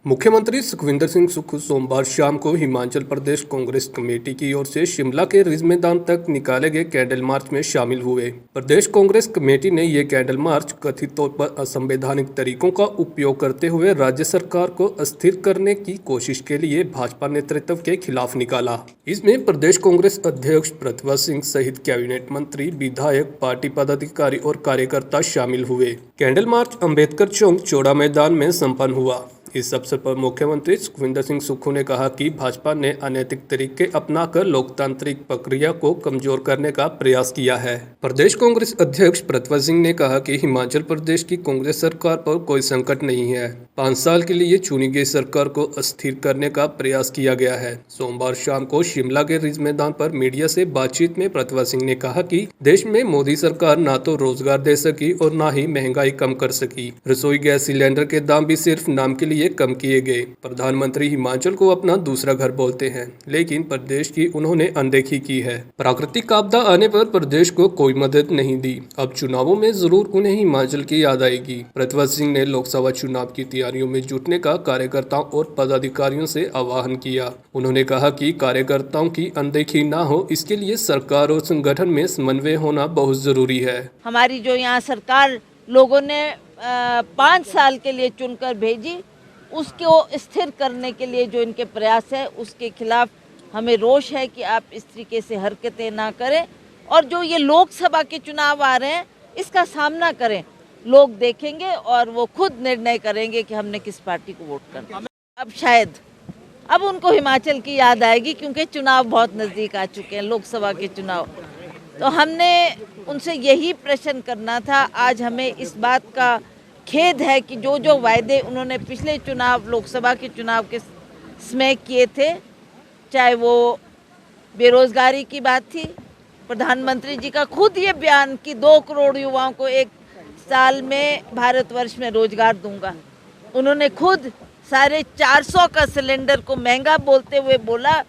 मुख्यमंत्री सुखविंदर सिंह सुक्खू सोमवार शाम को हिमाचल प्रदेश कांग्रेस कमेटी की ओर से शिमला के रिज मैदान तक निकाले गए कैंडल मार्च में शामिल हुए। प्रदेश कांग्रेस कमेटी ने ये कैंडल मार्च कथित तौर पर असंवैधानिक तरीकों का उपयोग करते हुए राज्य सरकार को अस्थिर करने की कोशिश के लिए भाजपा नेतृत्व के खिलाफ निकाला। इसमें प्रदेश कांग्रेस अध्यक्ष प्रतिभा सिंह सहित कैबिनेट मंत्री, विधायक, पार्टी पदाधिकारी और कार्यकर्ता शामिल हुए। कैंडल मार्च अम्बेडकर चौक चौड़ा मैदान में संपन्न हुआ। इस अवसर पर मुख्यमंत्री सुखविंदर सिंह सुक्खू ने कहा कि भाजपा ने अनैतिक तरीके अपनाकर लोकतांत्रिक प्रक्रिया को कमजोर करने का प्रयास किया है। प्रदेश कांग्रेस अध्यक्ष प्रतिभा सिंह ने कहा कि हिमाचल प्रदेश की कांग्रेस सरकार पर कोई संकट नहीं है। 5 साल के लिए चुनी गई सरकार को अस्थिर करने का प्रयास किया गया है। सोमवार शाम को शिमला के रिज मैदान पर मीडिया से बातचीत में प्रतिभा सिंह ने कहा कि देश में मोदी सरकार न तो रोजगार दे सकी और न ही महंगाई कम कर सकी। रसोई गैस सिलेंडर के दाम भी सिर्फ नाम के लिए कम किए गए। प्रधानमंत्री हिमाचल को अपना दूसरा घर बोलते हैं, लेकिन प्रदेश की उन्होंने अनदेखी की है। प्राकृतिक आपदा आने पर प्रदेश को कोई मदद नहीं दी। अब चुनावों में जरूर उन्हें हिमाचल की याद आएगी। प्रतिभा सिंह ने लोकसभा चुनाव की तैयारियों में जुटने का कार्यकर्ताओं और पदाधिकारियों से आह्वान किया। उन्होंने कहा कि कार्यकर्ताओं की अनदेखी न हो, इसके लिए सरकार और संगठन में समन्वय होना बहुत जरूरी है। हमारी जो यहाँ सरकार लोगों ने 5 साल के लिए चुनकर भेजी, उसको स्थिर करने के लिए जो इनके प्रयास है उसके खिलाफ हमें रोष है कि आप इस तरीके से हरकतें ना करें। और जो ये लोकसभा के चुनाव आ रहे हैं इसका सामना करें। लोग देखेंगे और वो खुद निर्णय करेंगे कि हमने किस पार्टी को वोट करना। अब शायद अब उनको हिमाचल की याद आएगी, क्योंकि चुनाव बहुत नज़दीक आ चुके हैं, लोकसभा के चुनाव। तो हमने उनसे यही प्रश्न करना था। आज हमें इस बात का खेद है कि जो जो वायदे उन्होंने पिछले चुनाव, लोकसभा के चुनाव के समय किए थे, चाहे वो बेरोजगारी की बात थी, प्रधानमंत्री जी का खुद ये बयान कि 2 करोड़ युवाओं को 1 साल में भारतवर्ष में रोजगार दूंगा। उन्होंने खुद 450 का सिलेंडर को महंगा बोलते हुए बोला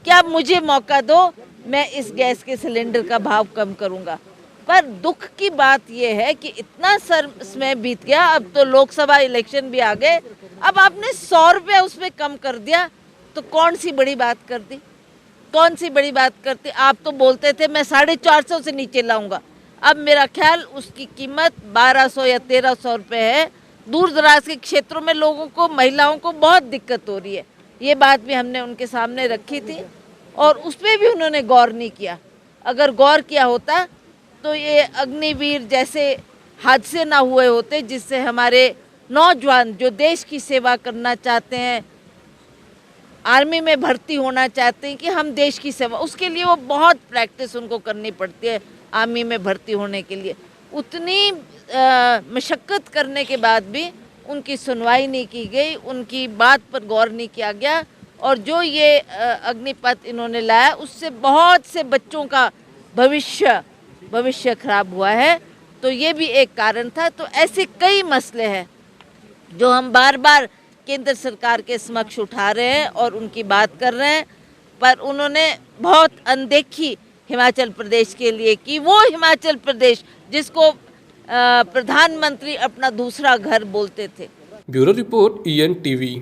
कि आप मुझे मौका दो, मैं इस गैस के सिलेंडर का भाव कम करूंगा। पर दुख की बात यह है कि इतना समय बीत गया, अब तो लोकसभा इलेक्शन भी आ गए, अब आपने 100 रुपये उसमें कम कर दिया, तो कौन सी बड़ी बात कर दी? कौन सी बड़ी बात करती? आप तो बोलते थे मैं 450 से नीचे लाऊंगा। अब मेरा ख्याल उसकी कीमत 1200 या 1300 रुपये है। दूर दराज के क्षेत्रों में लोगों को, महिलाओं को बहुत दिक्कत हो रही है। ये बात भी हमने उनके सामने रखी थी और उस पर भी उन्होंने गौर नहीं किया। अगर गौर किया होता तो ये अग्निवीर जैसे हादसे ना हुए होते, जिससे हमारे नौजवान जो देश की सेवा करना चाहते हैं, आर्मी में भर्ती होना चाहते हैं कि हम देश की सेवा, उसके लिए वो बहुत प्रैक्टिस उनको करनी पड़ती है। आर्मी में भर्ती होने के लिए उतनी मशक्क़त करने के बाद भी उनकी सुनवाई नहीं की गई, उनकी बात पर गौर नहीं किया गया। और जो ये अग्निपथ इन्होंने लाया, उससे बहुत से बच्चों का भविष्य खराब हुआ है। तो ये भी एक कारण था। तो ऐसे कई मसले हैं जो हम बार बार केंद्र सरकार के समक्ष उठा रहे हैं और उनकी बात कर रहे हैं, पर उन्होंने बहुत अनदेखी हिमाचल प्रदेश के लिए की। वो हिमाचल प्रदेश जिसको प्रधानमंत्री अपना दूसरा घर बोलते थे। Bureau report EN TV।